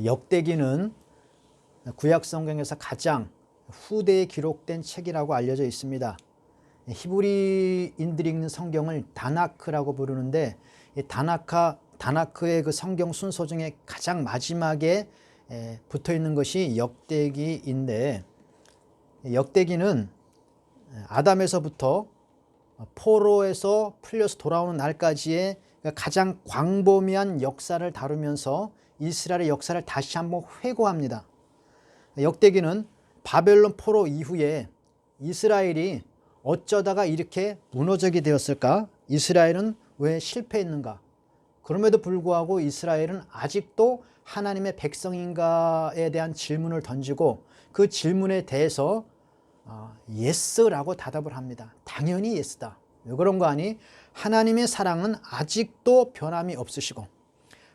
역대기는 구약 성경에서 가장 후대에 기록된 책이라고 알려져 있습니다. 히브리인들이 읽는 성경을 다나크라고 부르는데, 이 다나크의 그 성경 순서 중에 가장 마지막에 붙어 있는 것이 역대기인데, 역대기는 아담에서부터 포로에서 풀려서 돌아오는 날까지의 가장 광범위한 역사를 다루면서 이스라엘의 역사를 다시 한번 회고합니다. 역대기는 바벨론 포로 이후에 이스라엘이 어쩌다가 이렇게 무너지게 되었을까? 이스라엘은 왜 실패했는가? 그럼에도 불구하고 이스라엘은 아직도 하나님의 백성인가에 대한 질문을 던지고 그 질문에 대해서 예스라고 대답을 합니다. 당연히 예스다. 왜 그런 거 아니? 하나님의 사랑은 아직도 변함이 없으시고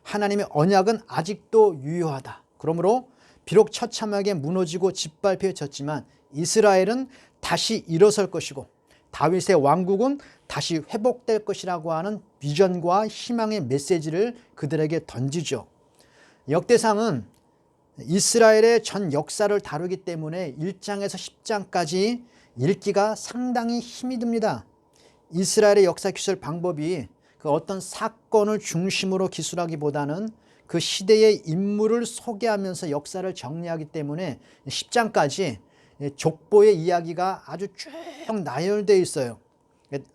하나님의 언약은 아직도 유효하다. 그러므로 비록 처참하게 무너지고 짓밟혀졌지만 이스라엘은 다시 일어설 것이고 다윗의 왕국은 다시 회복될 것이라고 하는 비전과 희망의 메시지를 그들에게 던지죠. 역대상은 이스라엘의 전 역사를 다루기 때문에 1장에서 10장까지 읽기가 상당히 힘이 듭니다. 이스라엘의 역사 기술 방법이 그 어떤 사건을 중심으로 기술하기보다는 그 시대의 인물을 소개하면서 역사를 정리하기 때문에 10장까지 족보의 이야기가 아주 쭉 나열되어 있어요.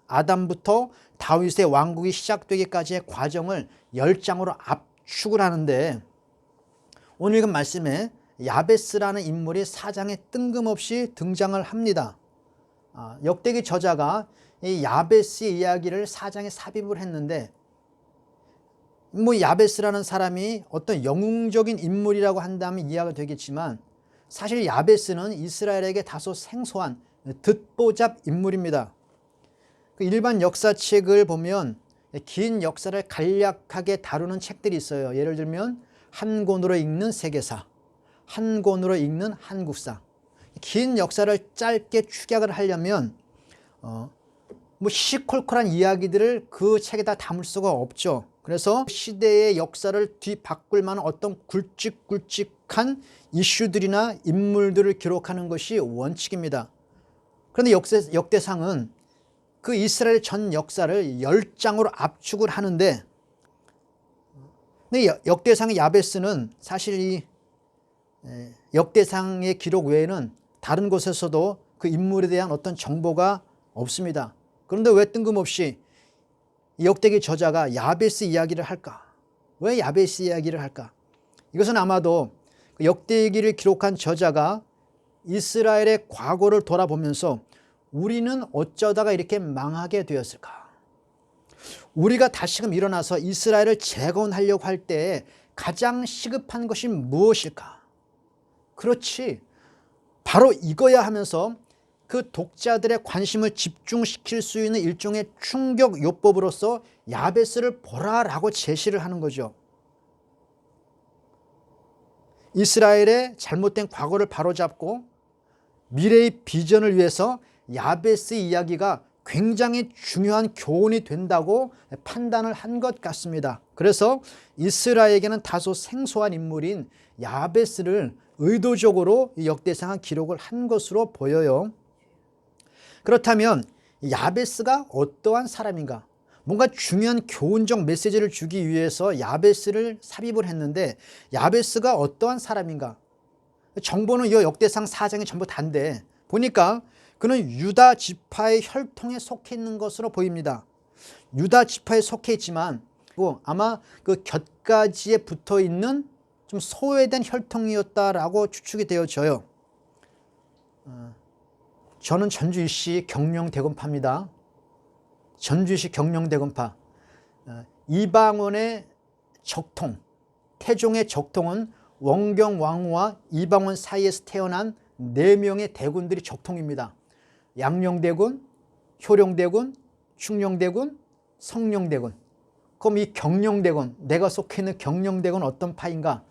아담부터 다윗의 왕국이 시작되기까지의 과정을 10장으로 압축을 하는데, 오늘 읽은 말씀에 야베스라는 인물이 4장에 뜬금없이 등장을 합니다. 역대기 저자가 이 야베스의 이야기를 4장에 삽입을 했는데, 야베스라는 사람이 어떤 영웅적인 인물이라고 한다면 이해가 되겠지만 사실 야베스는 이스라엘에게 다소 생소한 듣보잡 인물입니다. 일반 역사책을 보면 긴 역사를 간략하게 다루는 책들이 있어요. 예를 들면 한 권으로 읽는 세계사, 한 권으로 읽는 한국사. 긴 역사를 짧게 축약을 하려면 시시콜콜한 이야기들을 그 책에다 담을 수가 없죠. 그래서 시대의 역사를 뒤바꿀 만한 어떤 굵직굵직한 이슈들이나 인물들을 기록하는 것이 원칙입니다. 그런데 역대상은 그 이스라엘 전 역사를 10장으로 압축을 하는데, 역대상의 야베스는 사실 이 역대상의 기록 외에는 다른 곳에서도 그 인물에 대한 어떤 정보가 없습니다. 그런데 왜 뜬금없이 역대기 저자가 야베스 이야기를 할까? 왜 야베스 이야기를 할까? 이것은 아마도 역대기를 기록한 저자가 이스라엘의 과거를 돌아보면서 우리는 어쩌다가 이렇게 망하게 되었을까? 우리가 다시금 일어나서 이스라엘을 재건하려고 할 때 가장 시급한 것이 무엇일까? 그렇지, 바로 이거야 하면서 그 독자들의 관심을 집중시킬 수 있는 일종의 충격 요법으로서 야베스를 보라라고 제시를 하는 거죠. 이스라엘의 잘못된 과거를 바로잡고 미래의 비전을 위해서 야베스 이야기가 굉장히 중요한 교훈이 된다고 판단을 한 것 같습니다. 그래서 이스라엘에게는 다소 생소한 인물인 야베스를 의도적으로 역대상한 기록을 한 것으로 보여요. 그렇다면 야베스가 어떠한 사람인가? 뭔가 중요한 교훈적 메시지를 주기 위해서 야베스를 삽입을 했는데 야베스가 어떠한 사람인가? 정보는 이 역대상 4장이 전부 다인데 보니까 그는 유다 지파의 혈통에 속해 있는 것으로 보입니다. 유다 지파에 속해 있지만 아마 그 곁가지에 붙어 있는 좀 소외된 혈통이었다라고 추측이 되어져요. 저는 전주시 경령대건파입니다. 전주시 경령대건파. 이방원의 적통, 태종의 적통은 원경왕후와 이방원 사이에서 태어난 4명의 대군들이 적통입니다. 양령대군, 효령대군, 충령대군, 성령대군. 그럼 이 경령대군, 내가 속해 있는 경령대군 어떤 파인가?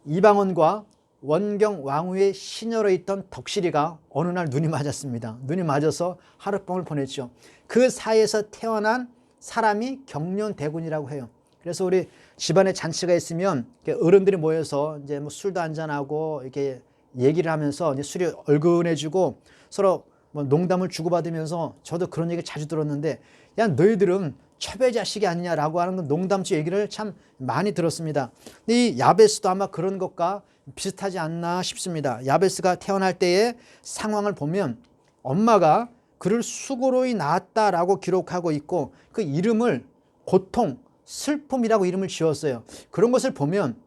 이방원과 원경 왕후의 시녀로 있던 덕실이가 어느 날 눈이 맞았습니다. 눈이 맞아서 하룻밤을 보냈죠. 그 사이에서 태어난 사람이 경련대군이라고 해요. 그래서 우리 집안에 잔치가 있으면 어른들이 모여서 이제 뭐 술도 한잔하고 이렇게 얘기를 하면서 이제 술이 얼큰해지고 서로 뭐 농담을 주고받으면서, 저도 그런 얘기 자주 들었는데, 야 너희들은 첩의 자식이 아니냐라고 하는 농담치 얘기를 참 많이 들었습니다. 근데 이 야베스도 아마 그런 것과 비슷하지 않나 싶습니다. 야베스가 태어날 때의 상황을 보면 엄마가 그를 수고로이 낳았다라고 기록하고 있고, 그 이름을 고통, 슬픔이라고 이름을 지었어요. 그런 것을 보면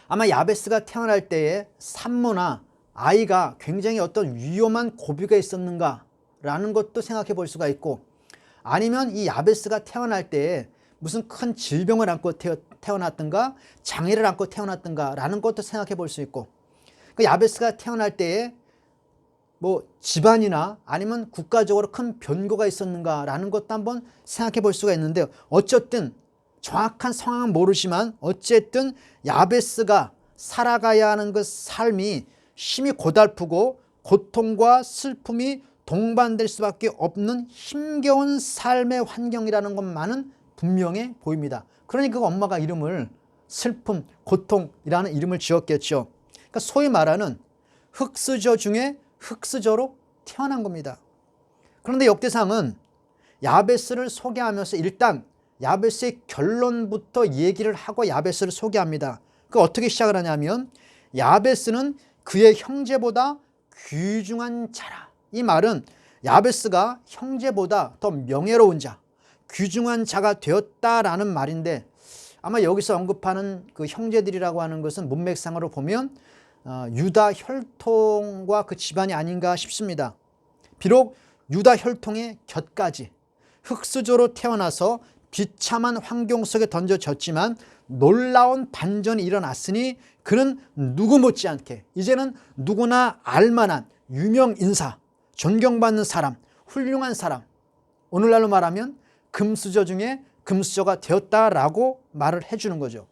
아마 야베스가 태어날 때에 산모나 아이가 굉장히 어떤 위험한 고비가 있었는가라는 것도 생각해 볼 수가 있고, 아니면 이 야베스가 태어날 때에 무슨 큰 질병을 안고 태어났던가 장애를 안고 태어났던가라는 것도 생각해 볼 수 있고, 그 야베스가 태어날 때에 뭐 집안이나 아니면 국가적으로 큰 변고가 있었는가라는 것도 한번 생각해 볼 수가 있는데, 어쨌든 정확한 상황은 모르지만 어쨌든 야베스가 살아가야 하는 그 삶이 심히 고달프고 고통과 슬픔이 동반될 수밖에 없는 힘겨운 삶의 환경이라는 것만은 분명해 보입니다. 그러니까 엄마가 이름을 슬픔, 고통이라는 이름을 지었겠죠. 그러니까 소위 말하는 흑수저 중에 흑수저로 태어난 겁니다. 그런데 역대상은 야베스를 소개하면서 일단 야베스의 결론부터 얘기를 하고 야베스를 소개합니다. 그 어떻게 시작을 하냐면, 야베스는 그의 형제보다 귀중한 자라. 이 말은 야베스가 형제보다 더 명예로운 자, 귀중한 자가 되었다라는 말인데, 아마 여기서 언급하는 그 형제들이라고 하는 것은 문맥상으로 보면 유다 혈통과 그 집안이 아닌가 싶습니다. 비록 유다 혈통의 곁까지 흑수저로 태어나서 비참한 환경 속에 던져졌지만 놀라운 반전이 일어났으니 그는 누구 못지않게 이제는 누구나 알만한 유명 인사, 존경받는 사람, 훌륭한 사람, 오늘날로 말하면 금수저 중에 금수저가 되었다라고 말을 해주는 거죠.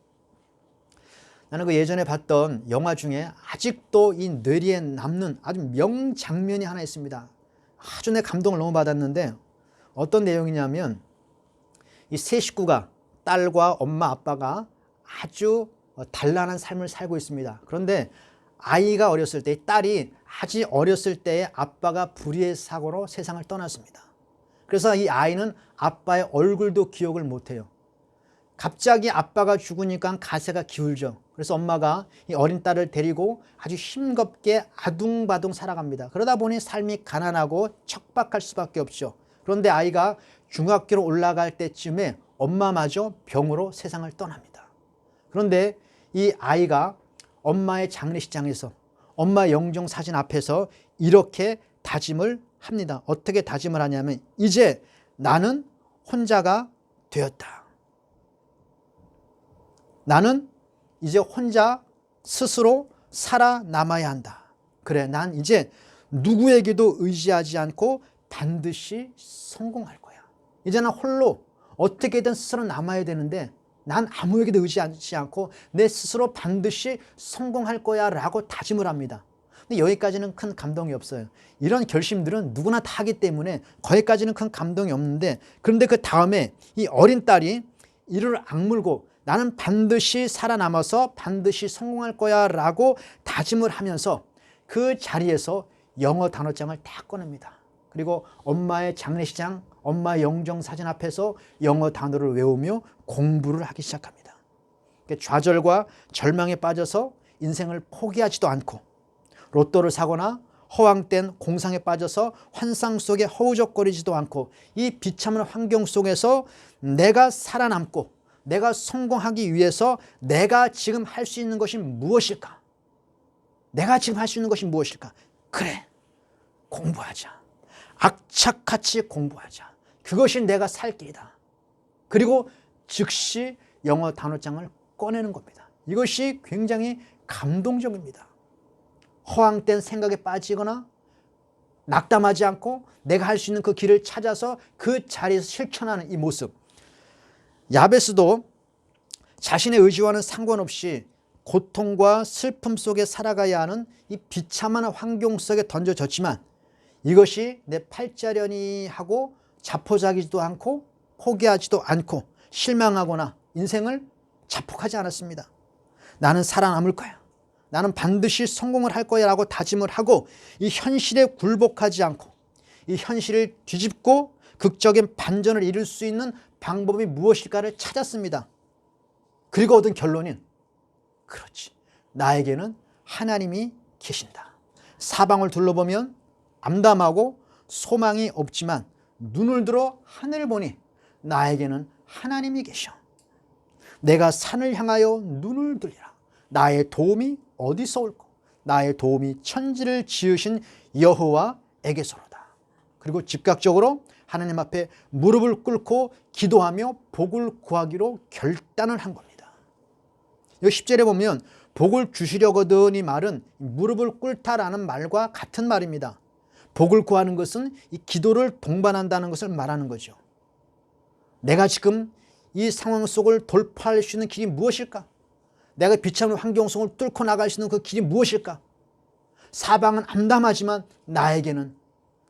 나는 그 예전에 봤던 영화 중에 아직도 이 뇌리에 남는 아주 명장면이 하나 있습니다. 아주 내 감동을 너무 받았는데, 어떤 내용이냐면 이 세 식구가, 딸과 엄마 아빠가 아주 단란한 삶을 살고 있습니다. 그런데 아이가 어렸을 때, 딸이 아주 어렸을 때에 아빠가 불의의 사고로 세상을 떠났습니다. 그래서 이 아이는 아빠의 얼굴도 기억을 못해요. 갑자기 아빠가 죽으니까 가세가 기울죠. 그래서 엄마가 이 어린 딸을 데리고 아주 힘겹게 아둥바둥 살아갑니다. 그러다 보니 삶이 가난하고 척박할 수밖에 없죠. 그런데 아이가 중학교로 올라갈 때쯤에 엄마마저 병으로 세상을 떠납니다. 그런데 이 아이가 엄마의 장례식장에서, 엄마 영정 사진 앞에서 이렇게 다짐을 합니다. 어떻게 다짐을 하냐면, 이제 나는 혼자가 되었다. 나는 이제 혼자 스스로 살아남아야 한다. 그래, 난 이제 누구에게도 의지하지 않고 반드시 성공할 거야. 이제 난 홀로 어떻게든 스스로 남아야 되는데 난 아무에게도 의지하지 않고 내 스스로 반드시 성공할 거야 라고 다짐을 합니다. 근데 여기까지는 큰 감동이 없어요. 이런 결심들은 누구나 다 하기 때문에 거기까지는 큰 감동이 없는데, 그런데 그 다음에 이 어린 딸이 이를 악물고 나는 반드시 살아남아서 반드시 성공할 거야 라고 다짐을 하면서 그 자리에서 영어 단어장을 다 꺼냅니다. 그리고 엄마의 장례식장, 엄마의 영정 사진 앞에서 영어 단어를 외우며 공부를 하기 시작합니다. 좌절과 절망에 빠져서 인생을 포기하지도 않고, 로또를 사거나 허황된 공상에 빠져서 환상 속에 허우적거리지도 않고, 이 비참한 환경 속에서 내가 살아남고 내가 성공하기 위해서 내가 지금 할 수 있는 것이 무엇일까? 내가 지금 할 수 있는 것이 무엇일까? 그래, 공부하자. 악착같이 공부하자. 그것이 내가 살 길이다. 그리고 즉시 영어 단어장을 꺼내는 겁니다. 이것이 굉장히 감동적입니다. 허황된 생각에 빠지거나 낙담하지 않고 내가 할 수 있는 그 길을 찾아서 그 자리에서 실천하는 이 모습. 야베스도 자신의 의지와는 상관없이 고통과 슬픔 속에 살아가야 하는 이 비참한 환경 속에 던져졌지만, 이것이 내 팔자련이 하고 자포자기지도 않고 포기하지도 않고 실망하거나 인생을 자폭하지 않았습니다. 나는 살아남을 거야. 나는 반드시 성공을 할 거야 라고 다짐을 하고 이 현실에 굴복하지 않고 이 현실을 뒤집고 극적인 반전을 이룰 수 있는 방법이 무엇일까를 찾았습니다. 그리고 얻은 결론은 그렇지. 나에게는 하나님이 계신다. 사방을 둘러보면 암담하고 소망이 없지만 눈을 들어 하늘을 보니 나에게는 하나님이 계셔. 내가 산을 향하여 눈을 들리라. 나의 도움이 어디서 올꼬? 나의 도움이 천지를 지으신 여호와에게서로다. 그리고 즉각적으로 하나님 앞에 무릎을 꿇고 기도하며 복을 구하기로 결단을 한 겁니다. 여기 10절에 보면 복을 주시려거든 이 말은 무릎을 꿇다라는 말과 같은 말입니다. 복을 구하는 것은 이 기도를 동반한다는 것을 말하는 거죠. 내가 지금 이 상황 속을 돌파할 수 있는 길이 무엇일까? 내가 비참한 환경 속을 뚫고 나갈 수 있는 그 길이 무엇일까? 사방은 암담하지만 나에게는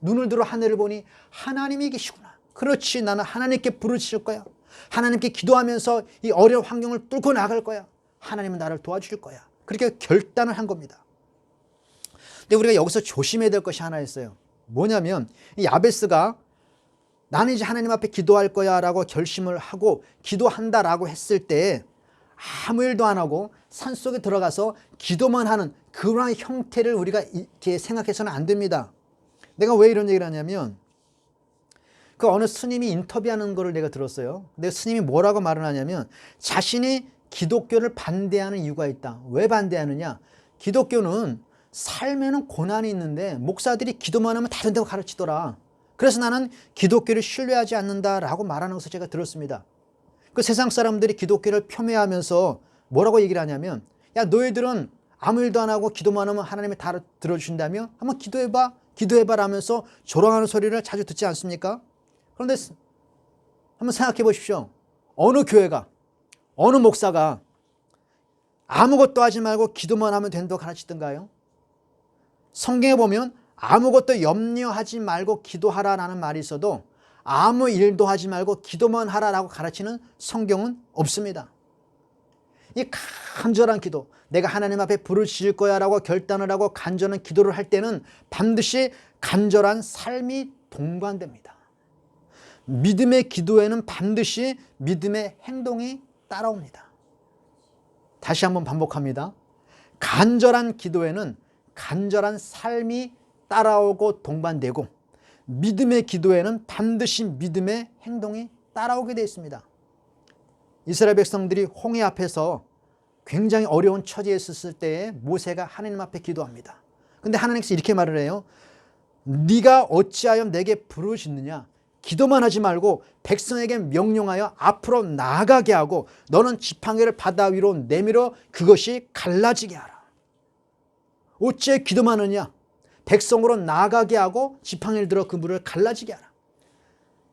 눈을 들어 하늘을 보니 하나님이 계시구나. 그렇지, 나는 하나님께 부르실 거야. 하나님께 기도하면서 이 어려운 환경을 뚫고 나갈 거야. 하나님은 나를 도와주실 거야. 그렇게 결단을 한 겁니다. 근데 우리가 여기서 조심해야 될 것이 하나 있어요. 뭐냐면 이 야베스가 나는 이제 하나님 앞에 기도할 거야 라고 결심을 하고 기도한다라고 했을 때 아무 일도 안 하고 산속에 들어가서 기도만 하는 그러한 형태를 우리가 이렇게 생각해서는 안 됩니다. 내가 왜 이런 얘기를 하냐면 그 어느 스님이 인터뷰하는 거를 내가 들었어요. 근데 스님이 뭐라고 말을 하냐면 자신이 기독교를 반대하는 이유가 있다. 왜 반대하느냐? 기독교는 살면은 고난이 있는데 목사들이 기도만 하면 다 된다고 가르치더라. 그래서 나는 기독교를 신뢰하지 않는다라고 말하는 것을 제가 들었습니다. 그 세상 사람들이 기독교를 폄훼하면서 뭐라고 얘기를 하냐면 야, 너희들은 아무 일도 안 하고 기도만 하면 하나님이 다 들어주신다며? 한번 기도해봐 라면서 조롱하는 소리를 자주 듣지 않습니까? 그런데 한번 생각해 보십시오. 어느 교회가, 어느 목사가 아무것도 하지 말고 기도만 하면 된다고 가르치던가요? 성경에 보면 아무것도 염려하지 말고 기도하라라는 말이 있어도 아무 일도 하지 말고 기도만 하라라고 가르치는 성경은 없습니다. 이 간절한 기도, 내가 하나님 앞에 부르실 거야 라고 결단을 하고 간절한 기도를 할 때는 반드시 간절한 삶이 동반됩니다. 믿음의 기도에는 반드시 믿음의 행동이 따라옵니다. 다시 한번 반복합니다. 간절한 기도에는 간절한 삶이 따라오고 동반되고 믿음의 기도에는 반드시 믿음의 행동이 따라오게 되어 있습니다. 이스라엘 백성들이 홍해 앞에서 굉장히 어려운 처지에 있었을 때에 모세가 하나님 앞에 기도합니다. 근데 하나님께서 이렇게 말을 해요. 네가 어찌하여 내게 부르짖느냐? 기도만 하지 말고 백성에게 명령하여 앞으로 나아가게 하고 너는 지팡이를 바다 위로 내밀어 그것이 갈라지게 하라. 어찌해 기도만 하느냐? 백성으로 나아가게 하고 지팡이를 들어 그 물을 갈라지게 하라.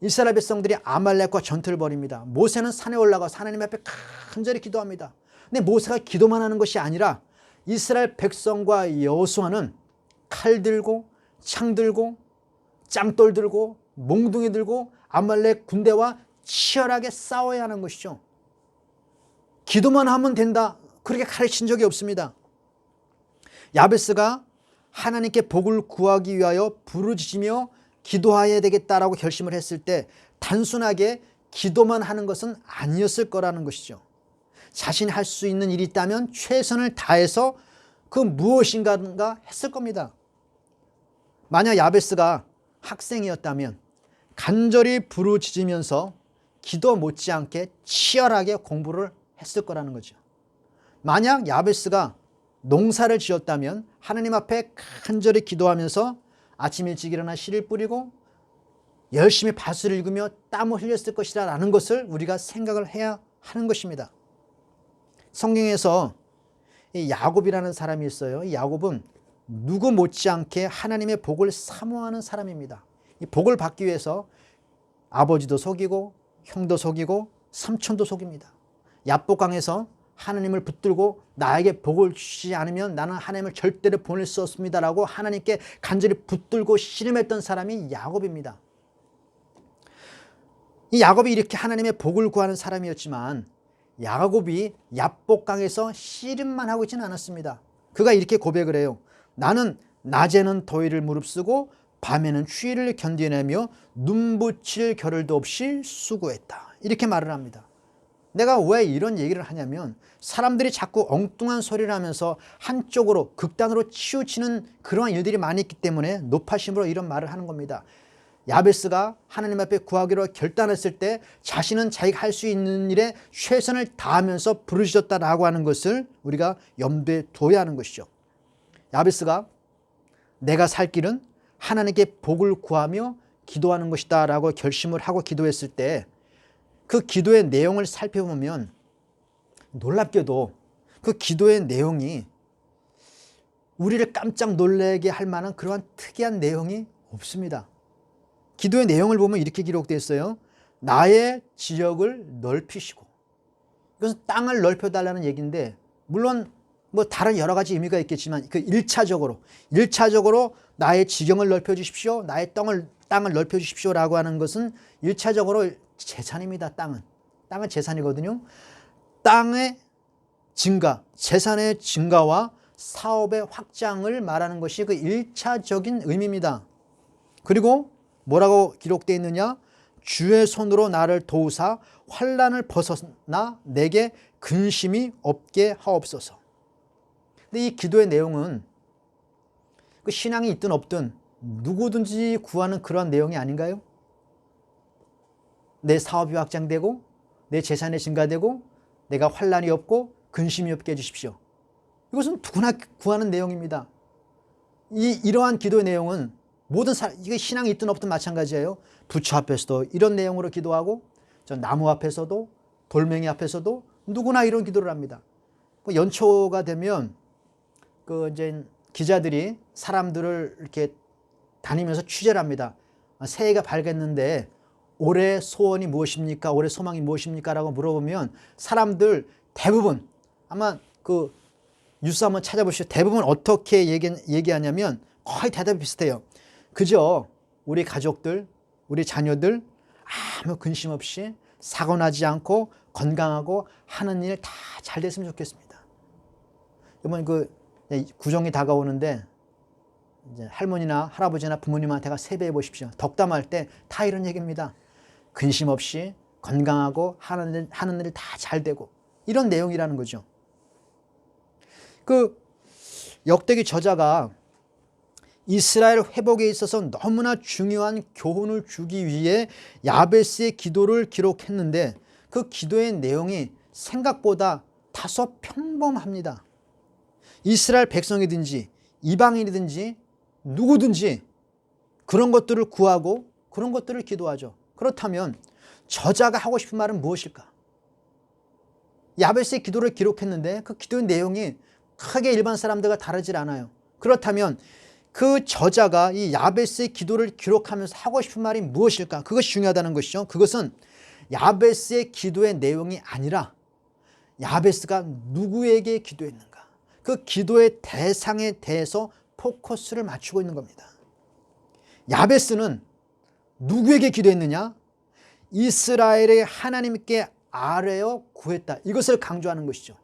이스라엘 백성들이 아말렉과 전투를 벌입니다. 모세는 산에 올라가서 하나님 앞에 간절히 기도합니다. 근데 모세가 기도만 하는 것이 아니라 이스라엘 백성과 여호수아는 칼 들고 창 들고 짱돌 들고 몽둥이 들고 아말렉 군대와 치열하게 싸워야 하는 것이죠. 기도만 하면 된다, 그렇게 가르친 적이 없습니다. 야베스가 하나님께 복을 구하기 위하여 부르짖으며 기도해야 되겠다라고 결심을 했을 때 단순하게 기도만 하는 것은 아니었을 거라는 것이죠. 자신이 할 수 있는 일이 있다면 최선을 다해서 그 무엇인가 했을 겁니다. 만약 야베스가 학생이었다면 간절히 부르짖으면서 기도 못지않게 치열하게 공부를 했을 거라는 거죠. 만약 야베스가 농사를 지었다면 하나님 앞에 간절히 기도하면서 아침 일찍 일어나 씨를 뿌리고 열심히 밭을 읽으며 땀을 흘렸을 것이다 라는 것을 우리가 생각을 해야 하는 것입니다. 성경에서 이 야곱이라는 사람이 있어요. 이 야곱은 누구 못지않게 하나님의 복을 사모하는 사람입니다. 이 복을 받기 위해서 아버지도 속이고 형도 속이고 삼촌도 속입니다. 야복강에서 하나님을 붙들고 나에게 복을 주시지 않으면 나는 하나님을 절대로 보낼 수 없습니다라고 하나님께 간절히 붙들고 씨름했던 사람이 야곱입니다. 이 야곱이 이렇게 하나님의 복을 구하는 사람이었지만 야곱이 야복강에서 씨름만 하고 있지는 않았습니다. 그가 이렇게 고백을 해요. 나는 낮에는 더위를 무릅쓰고 밤에는 추위를 견디내며 눈붙일 겨를도 없이 수고했다. 이렇게 말을 합니다. 내가 왜 이런 얘기를 하냐면 사람들이 자꾸 엉뚱한 소리를 하면서 한쪽으로 극단으로 치우치는 그러한 일들이 많이 있기 때문에 높아심으로 이런 말을 하는 겁니다. 야베스가 하나님 앞에 구하기로 결단했을 때 자신은 자기가 할 수 있는 일에 최선을 다하면서 부르짖었다라고 하는 것을 우리가 염두에 둬야 하는 것이죠. 야베스가 내가 살 길은 하나님께 복을 구하며 기도하는 것이다 라고 결심을 하고 기도했을 때 그 기도의 내용을 살펴보면 놀랍게도 그 기도의 내용이 우리를 깜짝 놀라게 할 만한 그러한 특이한 내용이 없습니다. 기도의 내용을 보면 이렇게 기록되어 있어요. 나의 지역을 넓히시고. 이것은 땅을 넓혀달라는 얘기인데 물론 뭐 다른 여러 가지 의미가 있겠지만 그 1차적으로 나의 지경을 넓혀주십시오. 나의 땅을 넓혀주십시오 라고 하는 것은 1차적으로 재산입니다. 땅은 재산이거든요. 땅의 증가, 재산의 증가와 사업의 확장을 말하는 것이 그 1차적인 의미입니다. 그리고 뭐라고 기록되어 있느냐? 주의 손으로 나를 도우사 환난을 벗어나 내게 근심이 없게 하옵소서. 근데 이 기도의 내용은 그 신앙이 있든 없든 누구든지 구하는 그런 내용이 아닌가요? 내 사업이 확장되고 내 재산이 증가되고 내가 환난이 없고 근심이 없게 해주십시오. 이것은 누구나 구하는 내용입니다. 이러한 기도의 내용은 모든 사람, 이게 신앙이 있든 없든 마찬가지예요. 부처 앞에서도 이런 내용으로 기도하고 저 나무 앞에서도 돌멩이 앞에서도 누구나 이런 기도를 합니다. 연초가 되면 그 이제 기자들이 사람들을 이렇게 다니면서 취재를 합니다. 새해가 밝았는데 올해 소원이 무엇입니까? 올해 소망이 무엇입니까? 라고 물어보면 사람들 대부분 아마 그 뉴스 한번 찾아보시죠. 대부분 어떻게 얘기하냐면 거의 대답이 비슷해요. 그저 우리 가족들, 우리 자녀들 아무 근심 없이 사고 나지 않고 건강하고 하는 일 다 잘 됐으면 좋겠습니다. 이번 그 구정이 다가오는데 이제 할머니나 할아버지나 부모님한테가 세배해 보십시오. 덕담할 때 다 이런 얘기입니다. 근심 없이 건강하고 하는 일 다 잘 되고 이런 내용이라는 거죠. 그 역대기 저자가 이스라엘 회복에 있어서 너무나 중요한 교훈을 주기 위해 야베스의 기도를 기록했는데 그 기도의 내용이 생각보다 다소 평범합니다. 이스라엘 백성이든지 이방인이든지 누구든지 그런 것들을 구하고 그런 것들을 기도하죠. 그렇다면 저자가 하고 싶은 말은 무엇일까? 야베스의 기도를 기록했는데 그 기도의 내용이 크게 일반 사람들과 다르질 않아요. 그렇다면 그 저자가 이 야베스의 기도를 기록하면서 하고 싶은 말이 무엇일까? 그것이 중요하다는 것이죠. 그것은 야베스의 기도의 내용이 아니라 야베스가 누구에게 기도했는가? 그 기도의 대상에 대해서 포커스를 맞추고 있는 겁니다. 야베스는 누구에게 기도했느냐? 이스라엘의 하나님께 아뢰어 구했다. 이것을 강조하는 것이죠.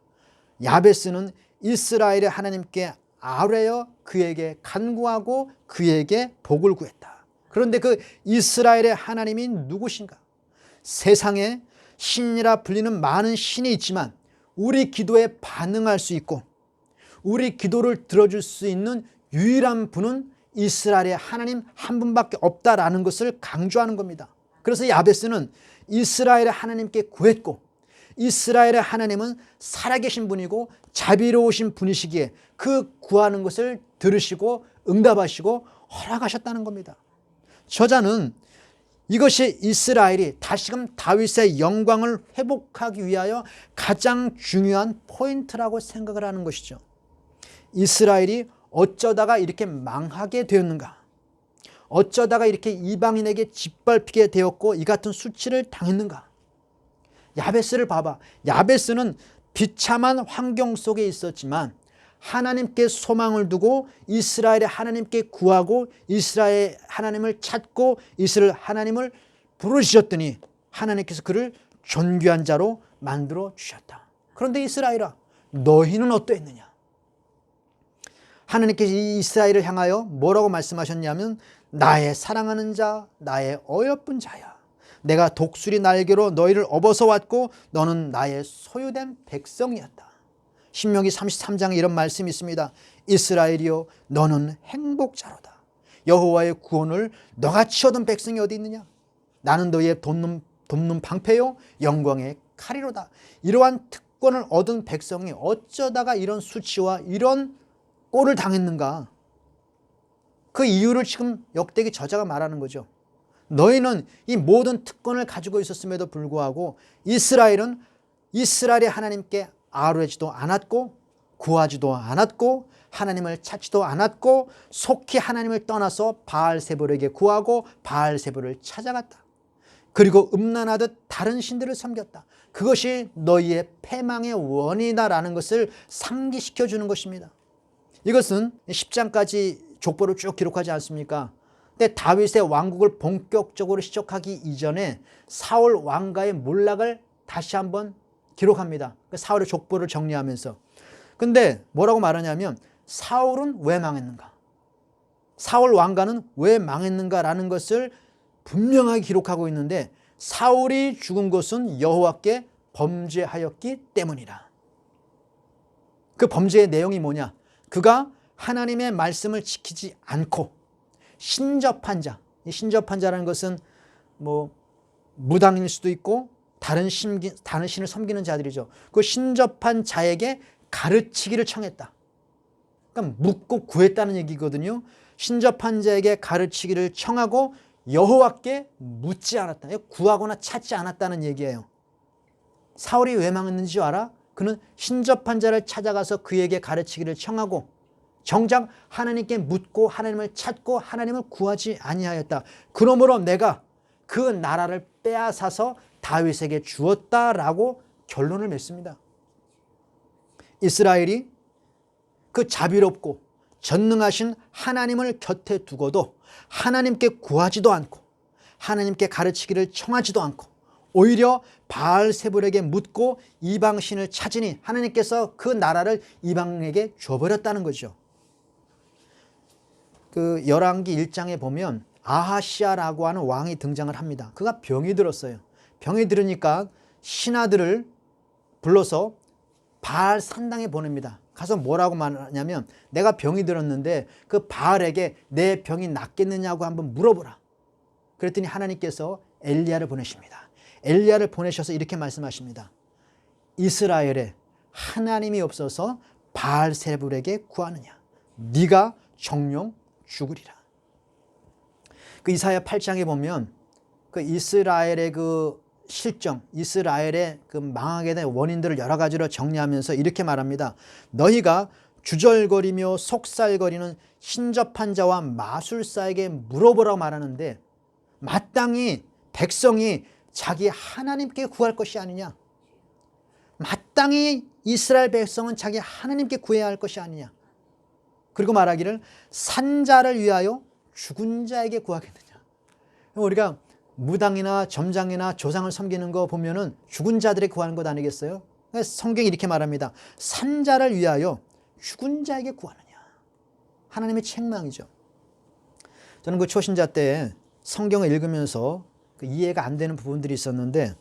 야베스는 이스라엘의 하나님께 아뢰어 그에게 간구하고 그에게 복을 구했다. 그런데 그 이스라엘의 하나님이 누구신가? 세상에 신이라 불리는 많은 신이 있지만 우리 기도에 반응할 수 있고 우리 기도를 들어줄 수 있는 유일한 분은 이스라엘의 하나님 한 분밖에 없다라는 것을 강조하는 겁니다. 그래서 야베스는 이스라엘의 하나님께 구했고 이스라엘의 하나님은 살아계신 분이고 자비로우신 분이시기에 그 구하는 것을 들으시고 응답하시고 허락하셨다는 겁니다. 저자는 이것이 이스라엘이 다시금 다윗의 영광을 회복하기 위하여 가장 중요한 포인트라고 생각을 하는 것이죠. 이스라엘이 어쩌다가 이렇게 망하게 되었는가? 어쩌다가 이렇게 이방인에게 짓밟히게 되었고 이 같은 수치를 당했는가? 야베스를 봐봐. 야베스는 비참한 환경 속에 있었지만 하나님께 소망을 두고 이스라엘의 하나님께 구하고 이스라엘 하나님을 찾고 이스라엘 하나님을 부르짖었더니 하나님께서 그를 존귀한 자로 만들어 주셨다. 그런데 이스라엘아, 너희는 어떠했느냐? 하나님께서 이 이스라엘을 향하여 뭐라고 말씀하셨냐면 나의 사랑하는 자, 나의 어여쁜 자야. 내가 독수리 날개로 너희를 업어서 왔고 너는 나의 소유된 백성이었다. 신명기 33장에 이런 말씀이 있습니다. 이스라엘이여, 너는 행복자로다. 여호와의 구원을 너같이 얻은 백성이 어디 있느냐? 나는 너희의 돕는 방패요 영광의 칼이로다. 이러한 특권을 얻은 백성이 어쩌다가 이런 수치와 이런 꼴을 당했는가? 그 이유를 지금 역대기 저자가 말하는 거죠. 너희는 이 모든 특권을 가지고 있었음에도 불구하고 이스라엘은 이스라엘의 하나님께 아뢰지도 않았고 구하지도 않았고 하나님을 찾지도 않았고 속히 하나님을 떠나서 바알세불에게 구하고 바알세불을 찾아갔다. 그리고 음란하듯 다른 신들을 섬겼다. 그것이 너희의 패망의 원인이다라는 것을 상기시켜 주는 것입니다. 이것은 10장까지 족보를 쭉 기록하지 않습니까? 근데 다윗의 왕국을 본격적으로 시작하기 이전에 사울 왕가의 몰락을 다시 한번 기록합니다. 사울의 족보를 정리하면서. 근데 뭐라고 말하냐면 사울은 왜 망했는가? 사울 왕가는 왜 망했는가라는 것을 분명하게 기록하고 있는데 사울이 죽은 것은 여호와께 범죄하였기 때문이라. 그 범죄의 내용이 뭐냐? 그가 하나님의 말씀을 지키지 않고 신접한 자, 이 신접한 자라는 것은 뭐 무당일 수도 있고 다른 신을 섬기는 자들이죠. 그 신접한 자에게 가르치기를 청했다. 그러니까 묻고 구했다는 얘기거든요. 신접한 자에게 가르치기를 청하고 여호와께 묻지 않았다. 구하거나 찾지 않았다는 얘기예요. 사울이 왜 망했는지 알아? 그는 신접한 자를 찾아가서 그에게 가르치기를 청하고 정작 하나님께 묻고 하나님을 찾고 하나님을 구하지 아니하였다. 그러므로 내가 그 나라를 빼앗아서 다윗에게 주었다라고 결론을 맺습니다. 이스라엘이 그 자비롭고 전능하신 하나님을 곁에 두고도 하나님께 구하지도 않고 하나님께 가르치기를 청하지도 않고 오히려 바알세불에게 묻고 이방신을 찾으니 하나님께서 그 나라를 이방에게 줘버렸다는 거죠. 그 열왕기 1장에 보면 아하시아라고 하는 왕이 등장을 합니다. 그가 병이 들었어요. 병이 들으니까 신하들을 불러서 바알 산당에 보냅니다. 가서 뭐라고 말하냐면 내가 병이 들었는데 그 바알에게 내 병이 낫겠느냐고 한번 물어보라. 그랬더니 하나님께서 엘리야를 보내십니다. 엘리야를 보내셔서 이렇게 말씀하십니다. 이스라엘에 하나님이 없어서 바알세불에게 구하느냐? 네가 정령 죽으리라. 그 이사야 8장에 보면 그 이스라엘의 그 실정, 이스라엘의 그 망하게 된 원인들을 여러 가지로 정리하면서 이렇게 말합니다. 너희가 주절거리며 속살거리는 신접한 자와 마술사에게 물어보라고 말하는데 마땅히 백성이 자기 하나님께 구할 것이 아니냐? 마땅히 이스라엘 백성은 자기 하나님께 구해야 할 것이 아니냐? 그리고 말하기를 산자를 위하여 죽은 자에게 구하겠느냐? 우리가 무당이나 점장이나 조상을 섬기는 거 보면은 죽은 자들에게 구하는 것 아니겠어요? 성경이 이렇게 말합니다. 산자를 위하여 죽은 자에게 구하느냐? 하나님의 책망이죠. 저는 그 초신자 때 성경을 읽으면서 그 이해가 안 되는 부분들이 있었는데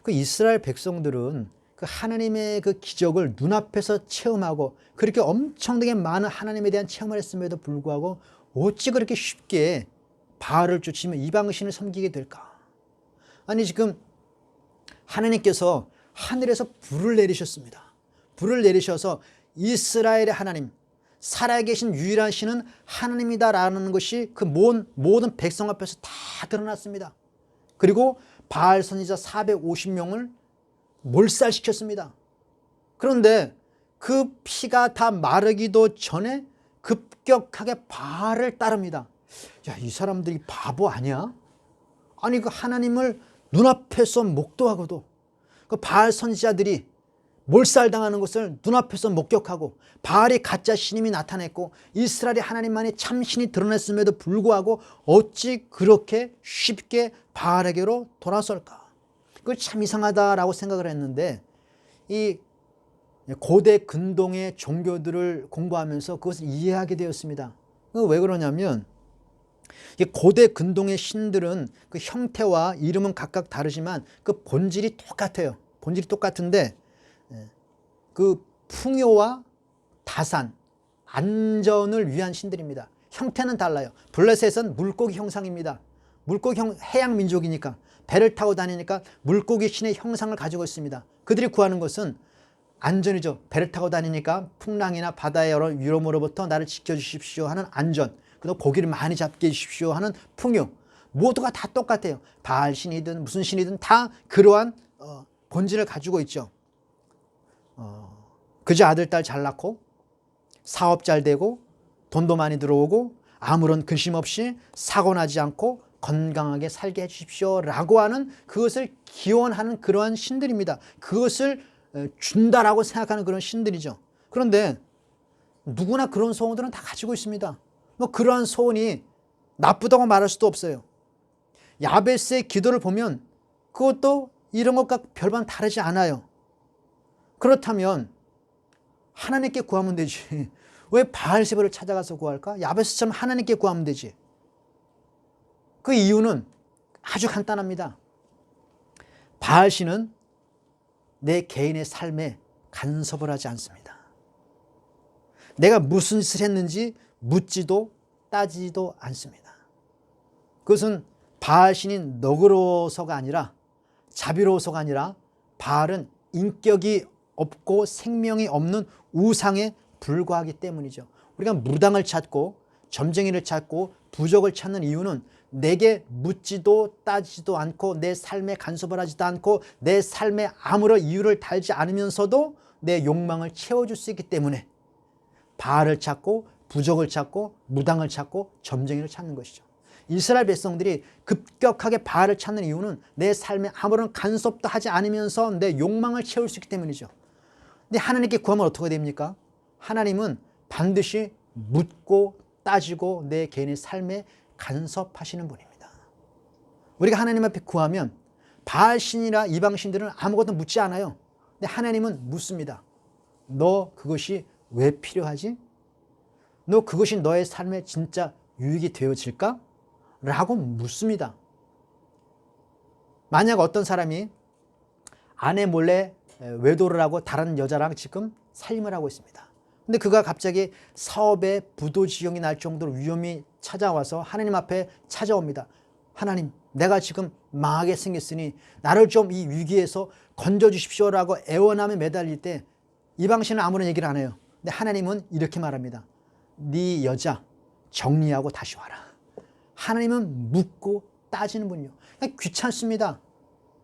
그 이스라엘 백성들은 그 하나님의 그 기적을 눈앞에서 체험하고 그렇게 엄청나게 많은 하나님에 대한 체험을 했음에도 불구하고 어찌 그렇게 쉽게 바알을 쫓으며 이방신을 섬기게 될까? 아니 지금 하나님께서 하늘에서 불을 내리셨습니다. 불을 내리셔서 이스라엘의 하나님, 살아계신 유일한 신은 하나님이다라는 것이 그 모든 백성 앞에서 다 드러났습니다. 그리고 바알 선지자 450명을 몰살시켰습니다. 그런데 그 피가 다 마르기도 전에 급격하게 바알을 따릅니다. 야, 이 사람들이 바보 아니야? 아니 그 하나님을 눈앞에서 목도하고도 그 바알 선지자들이 몰살당하는 것을 눈앞에서 목격하고 바알이 가짜 신임이 나타냈고 이스라엘의 하나님만이 참신이 드러냈음에도 불구하고 어찌 그렇게 쉽게 바알에게로 돌아설까? 그걸 참 이상하다라고 생각을 했는데 이 고대 근동의 종교들을 공부하면서 그것을 이해하게 되었습니다. 왜 그러냐면 이 고대 근동의 신들은 그 형태와 이름은 각각 다르지만 그 본질이 똑같아요. 본질이 똑같은데 그 풍요와 다산, 안전을 위한 신들입니다. 형태는 달라요. 블레셋은 물고기 형상입니다. 물고기 해양 민족이니까 배를 타고 다니니까 물고기 신의 형상을 가지고 있습니다. 그들이 구하는 것은 안전이죠. 배를 타고 다니니까 풍랑이나 바다의 여러 위험으로부터 나를 지켜주십시오 하는 안전, 그리고 고기를 많이 잡게 해주십시오 하는 풍요, 모두가 다 똑같아요. 바알 신이든 무슨 신이든 다 그러한 본질을 가지고 있죠. 그저 아들, 딸 잘 낳고 사업 잘 되고 돈도 많이 들어오고 아무런 근심 없이 사고 나지 않고 건강하게 살게 해주십시오 라고 하는, 그것을 기원하는 그러한 신들입니다. 그것을 준다라고 생각하는 그런 신들이죠. 그런데 누구나 그런 소원들은 다 가지고 있습니다. 뭐 그러한 소원이 나쁘다고 말할 수도 없어요. 야베스의 기도를 보면 그것도 이런 것과 별반 다르지 않아요. 그렇다면 하나님께 구하면 되지. 왜 바알세바를 찾아가서 구할까? 야베스처럼 하나님께 구하면 되지. 그 이유는 아주 간단합니다. 바알신은 내 개인의 삶에 간섭을 하지 않습니다. 내가 무슨 짓을 했는지 묻지도 따지지도 않습니다. 그것은 바알신이 너그러워서가 아니라, 자비로워서가 아니라, 바알은 인격이 없고 생명이 없는 우상에 불과하기 때문이죠. 우리가 무당을 찾고 점쟁이를 찾고 부적을 찾는 이유는 내게 묻지도 따지지도 않고 내 삶에 간섭을 하지도 않고 내 삶에 아무런 이유를 달지 않으면서도 내 욕망을 채워줄 수 있기 때문에 바알을 찾고 부적을 찾고 무당을 찾고 점쟁이를 찾는 것이죠. 이스라엘 백성들이 급격하게 바알을 찾는 이유는 내 삶에 아무런 간섭도 하지 않으면서 내 욕망을 채울 수 있기 때문이죠. 근데 하나님께 구하면 어떻게 됩니까? 하나님은 반드시 묻고 따지고 내 개인의 삶에 간섭하시는 분입니다. 우리가 하나님 앞에 구하면 바알신이나 이방신들은 아무것도 묻지 않아요. 근데 하나님은 묻습니다. 너 그것이 왜 필요하지? 너 그것이 너의 삶에 진짜 유익이 되어질까? 라고 묻습니다. 만약 어떤 사람이 아내 몰래 외도를 하고 다른 여자랑 지금 살림을 하고 있습니다. 근데 그가 갑자기 사업에 부도지경이 날 정도로 위험이 찾아와서 하나님 앞에 찾아옵니다. 하나님, 내가 지금 망하게 생겼으니 나를 좀 이 위기에서 건져주십시오라고 애원함에 매달릴 때 이방신은 아무런 얘기를 안 해요. 근데 하나님은 이렇게 말합니다. 네 여자 정리하고 다시 와라. 하나님은 묻고 따지는 분이요. 귀찮습니다.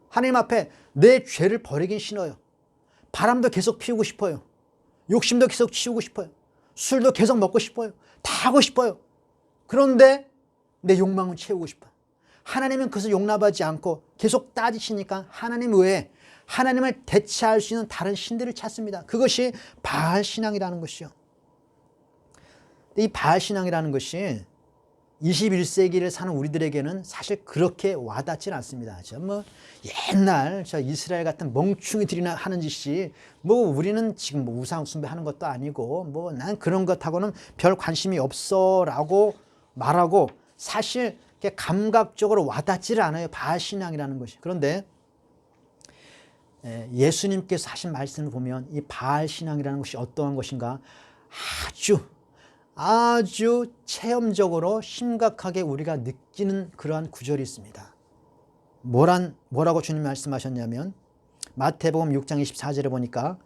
하나님 앞에 내 죄를 버리긴 싫어요. 바람도 계속 피우고 싶어요. 욕심도 계속 치우고 싶어요. 술도 계속 먹고 싶어요. 다 하고 싶어요. 그런데 내 욕망은 채우고 싶어요. 하나님은 그것을 용납하지 않고 계속 따지시니까 하나님 외에 하나님을 대체할 수 있는 다른 신들을 찾습니다. 그것이 바알 신앙이라는 것이요. 이 바알 신앙이라는 것이 21세기를 사는 우리들에게는 사실 그렇게 와닿지는 않습니다. 옛날 이스라엘 같은 멍충이들이나 하는 짓이 우리는 지금 우상 숭배하는 것도 아니고 난 그런 것하고는 별 관심이 없어라고 말하고 사실 감각적으로 와닿지를 않아요. 바알 신앙이라는 것이. 그런데 예수님께서 하신 말씀을 보면 이 바알 신앙이라는 것이 어떠한 것인가 아주 체험적으로 심각하게 우리가 느끼는 그러한 구절이 있습니다. 뭐라고 주님 말씀하셨냐면 마태복음 6장 24절에 보니까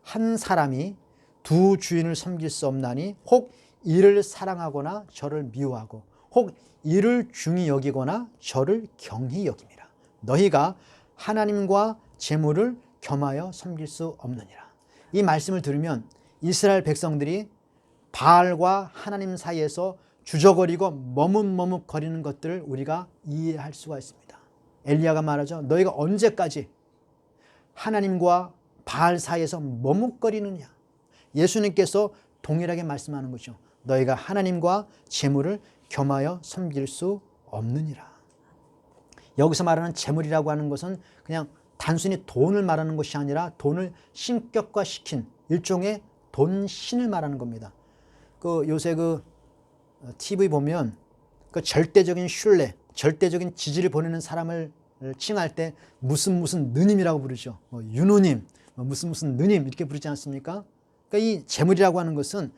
한 사람이 두 주인을 섬길 수 없나니 혹 이를 사랑하거나 저를 미워하고 혹 이를 중히 여기거나 저를 경히 여김이라. 너희가 하나님과 재물을 겸하여 섬길 수 없느니라. 이 말씀을 들으면 이스라엘 백성들이 바알과 하나님 사이에서 주저거리고 머뭇머뭇거리는 것들을 우리가 이해할 수가 있습니다. 엘리야가 말하죠. 너희가 언제까지 하나님과 바알 사이에서 머뭇거리느냐. 예수님께서 동일하게 말씀하는 거죠. 너희가 하나님과 재물을 겸하여 섬길 수 없느니라. 여기서 말하는 재물이라고 하는 것은 그냥 단순히 돈을 말하는 것이 아니라 돈을 신격화시킨 일종의 돈신을 말하는 겁니다. 요새 TV 보면 절대적인 신뢰, 절대적인 지지를 보내는 사람을 칭할 때 무슨 느님이라고 부르죠. 윤호님, 무슨 느님 이렇게 부르지 않습니까? 그러니까 이 재물이라고 하는 것은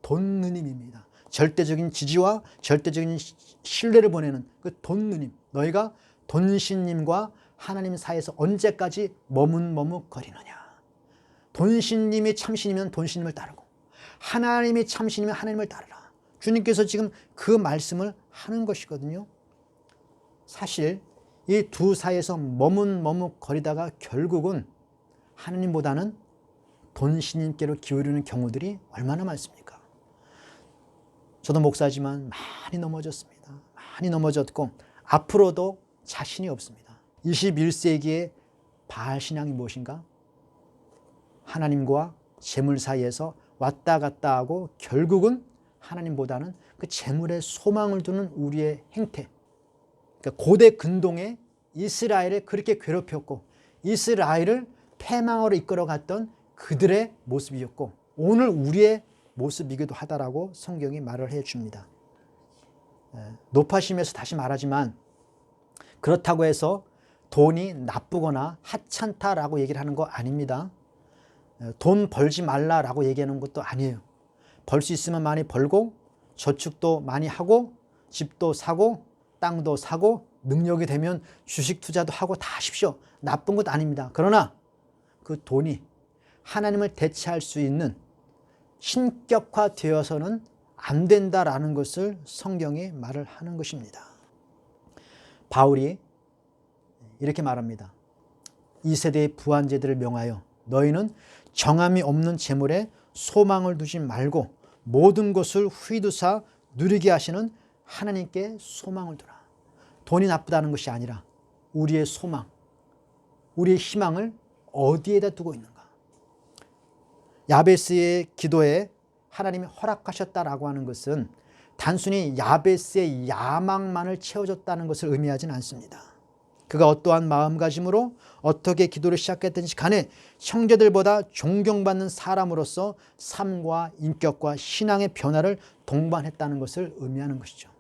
돈 느님입니다. 절대적인 지지와 절대적인 신뢰를 보내는 그 돈 느님. 너희가 돈신님과 하나님 사이에서 언제까지 머뭇거리느냐. 돈신님이 참신이면 돈신님을 따르고 하나님이 참신이면 하나님을 따르라. 주님께서 지금 그 말씀을 하는 것이거든요. 사실 이 두 사이에서 머뭇거리다가 결국은 하나님보다는 돈신님께로 기울이는 경우들이 얼마나 많습니까? 저도 목사지만 많이 넘어졌습니다. 많이 넘어졌고 앞으로도 자신이 없습니다. 21세기의 바알 신앙이 무엇인가? 하나님과 재물 사이에서 왔다 갔다 하고 결국은 하나님보다는 그 재물에 소망을 두는 우리의 행태. 그러니까 고대 근동에 이스라엘을 그렇게 괴롭혔고 이스라엘을 패망으로 이끌어갔던 그들의 모습이었고 오늘 우리의 모습이기도 하다라고 성경이 말을 해줍니다. 높아심에서 다시 말하지만 그렇다고 해서 돈이 나쁘거나 하찮다라고 얘기를 하는 거 아닙니다. 돈 벌지 말라라고 얘기하는 것도 아니에요. 벌 수 있으면 많이 벌고 저축도 많이 하고 집도 사고 땅도 사고 능력이 되면 주식 투자도 하고 다 하십시오. 나쁜 것 아닙니다. 그러나 그 돈이 하나님을 대체할 수 있는 신격화되어서는 안 된다라는 것을 성경이 말을 하는 것입니다. 바울이 이렇게 말합니다. 이 세대의 부한제들을 명하여 너희는 정함이 없는 재물에 소망을 두지 말고 모든 것을 후이두사 누리게 하시는 하나님께 소망을 두라. 돈이 나쁘다는 것이 아니라 우리의 소망, 우리의 희망을 어디에다 두고 있는가? 야베스의 기도에 하나님이 허락하셨다라고 하는 것은 단순히 야베스의 야망만을 채워줬다는 것을 의미하지는 않습니다. 그가 어떠한 마음가짐으로 어떻게 기도를 시작했든지 간에 형제들보다 존경받는 사람으로서 삶과 인격과 신앙의 변화를 동반했다는 것을 의미하는 것이죠.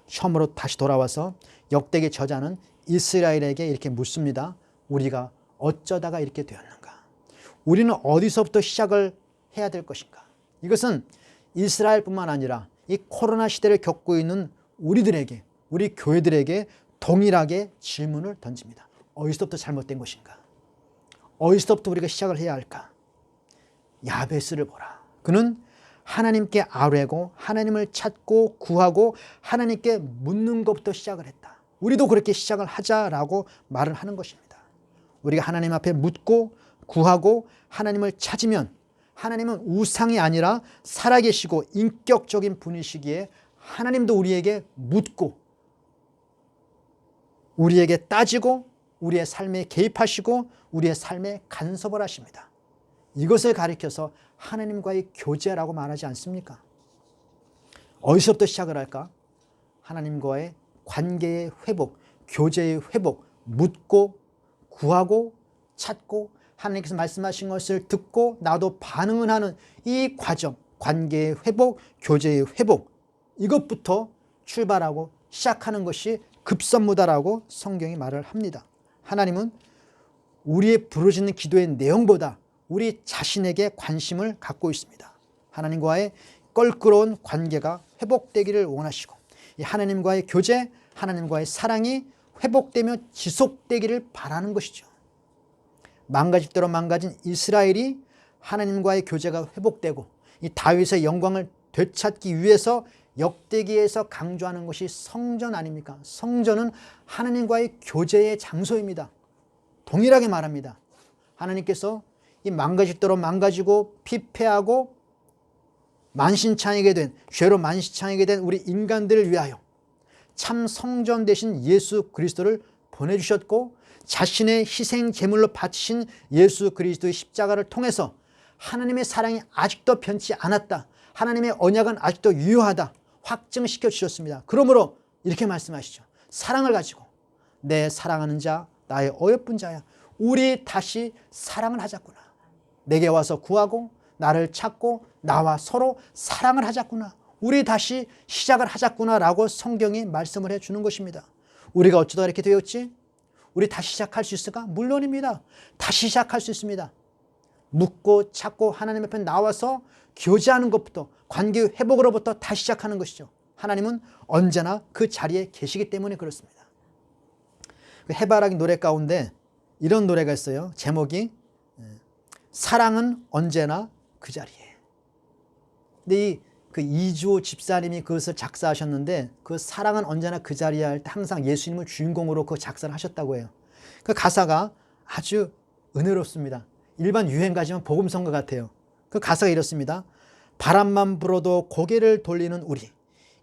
처음으로 다시 돌아와서 역대기 저자는 이스라엘에게 이렇게 묻습니다. 우리가 어쩌다가 이렇게 되었는가? 우리는 어디서부터 시작을 해야 될 것인가? 이것은 이스라엘뿐만 아니라 이 코로나 시대를 겪고 있는 우리들에게, 우리 교회들에게 동일하게 질문을 던집니다. 어디서부터 잘못된 것인가? 어디서부터 우리가 시작을 해야 할까? 야베스를 보라. 그는 하나님께 아뢰고 하나님을 찾고 구하고 하나님께 묻는 것부터 시작을 했다. 우리도 그렇게 시작을 하자라고 말을 하는 것입니다. 우리가 하나님 앞에 묻고 구하고 하나님을 찾으면 하나님은 우상이 아니라 살아계시고 인격적인 분이시기에 하나님도 우리에게 묻고 우리에게 따지고 우리의 삶에 개입하시고 우리의 삶에 간섭을 하십니다. 이것을 가리켜서 하나님과의 교제라고 말하지 않습니까? 어디서부터 시작을 할까? 하나님과의 관계의 회복, 교제의 회복, 묻고 구하고 찾고 하나님께서 말씀하신 것을 듣고 나도 반응을 하는 이 과정, 관계의 회복, 교제의 회복, 이것부터 출발하고 시작하는 것이 급선무다라고 성경이 말을 합니다. 하나님은 우리의 부르짖는 기도의 내용보다 우리 자신에게 관심을 갖고 있습니다. 하나님과의 껄끄러운 관계가 회복되기를 원하시고 이 하나님과의 교제, 하나님과의 사랑이 회복되며 지속되기를 바라는 것이죠. 망가질 대로 망가진 이스라엘이 하나님과의 교제가 회복되고 이 다윗의 영광을 되찾기 위해서 역대기에서 강조하는 것이 성전 아닙니까? 성전은 하나님과의 교제의 장소입니다. 동일하게 말합니다. 하나님께서 이 망가질 대로 망가지고 피폐하고 만신창이게 된, 죄로 만신창이게 된 우리 인간들을 위하여 참 성전 되신 예수 그리스도를 보내주셨고 자신의 희생 제물로 바치신 예수 그리스도의 십자가를 통해서 하나님의 사랑이 아직도 변치 않았다. 하나님의 언약은 아직도 유효하다. 확증시켜 주셨습니다. 그러므로 이렇게 말씀하시죠. 사랑을 가지고 내 사랑하는 자 나의 어여쁜 자야. 우리 다시 사랑을 하자꾸나. 내게 와서 구하고 나를 찾고 나와 서로 사랑을 하자꾸나. 우리 다시 시작을 하자꾸나 라고 성경이 말씀을 해주는 것입니다. 우리가 어쩌다 이렇게 되었지? 우리 다시 시작할 수 있을까? 물론입니다. 다시 시작할 수 있습니다. 묻고 찾고 하나님 앞에 나와서 교제하는 것부터 관계 회복으로부터 다시 시작하는 것이죠. 하나님은 언제나 그 자리에 계시기 때문에 그렇습니다. 해바라기 노래 가운데 이런 노래가 있어요. 제목이 사랑은 언제나 그 자리에. 근데 그 이주호 집사님이 그것을 작사하셨는데 그 사랑은 언제나 그 자리에 할 때 항상 예수님을 주인공으로 그 작사를 하셨다고 해요. 그 가사가 아주 은혜롭습니다. 일반 유행가지만 복음성가 같아요. 그 가사가 이렇습니다. 바람만 불어도 고개를 돌리는 우리,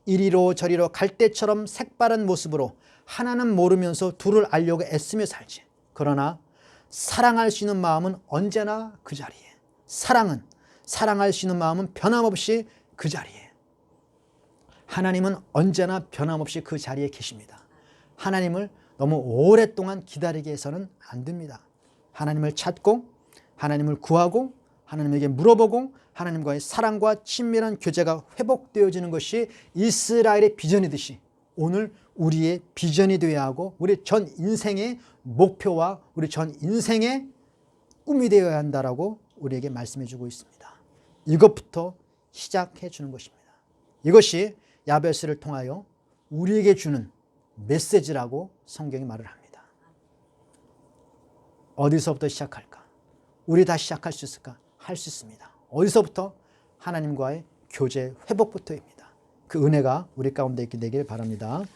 이리로 저리로 갈 때처럼 색바른 모습으로 하나는 모르면서 둘을 알려고 애쓰며 살지. 그러나 사랑할 수 있는 마음은 언제나 그 자리에. 사랑할 수 있는 마음은 변함없이 그 자리에. 하나님은 언제나 변함없이 그 자리에 계십니다. 하나님을 너무 오랫동안 기다리게 해서는 안 됩니다. 하나님을 찾고 하나님을 구하고 하나님에게 물어보고 하나님과의 사랑과 친밀한 교제가 회복되어지는 것이 이스라엘의 비전이듯이 오늘 우리의 비전이 되어야 하고 우리 전 인생의 목표와 우리 전 인생의 꿈이 되어야 한다라고 우리에게 말씀해 주고 있습니다. 이것부터 시작해 주는 것입니다. 이것이 야베스를 통하여 우리에게 주는 메시지라고 성경이 말을 합니다. 어디서부터 시작할까? 우리 다시 시작할 수 있을까? 할 수 있습니다. 어디서부터? 하나님과의 교제 회복부터입니다. 그 은혜가 우리 가운데 있게 되길 바랍니다.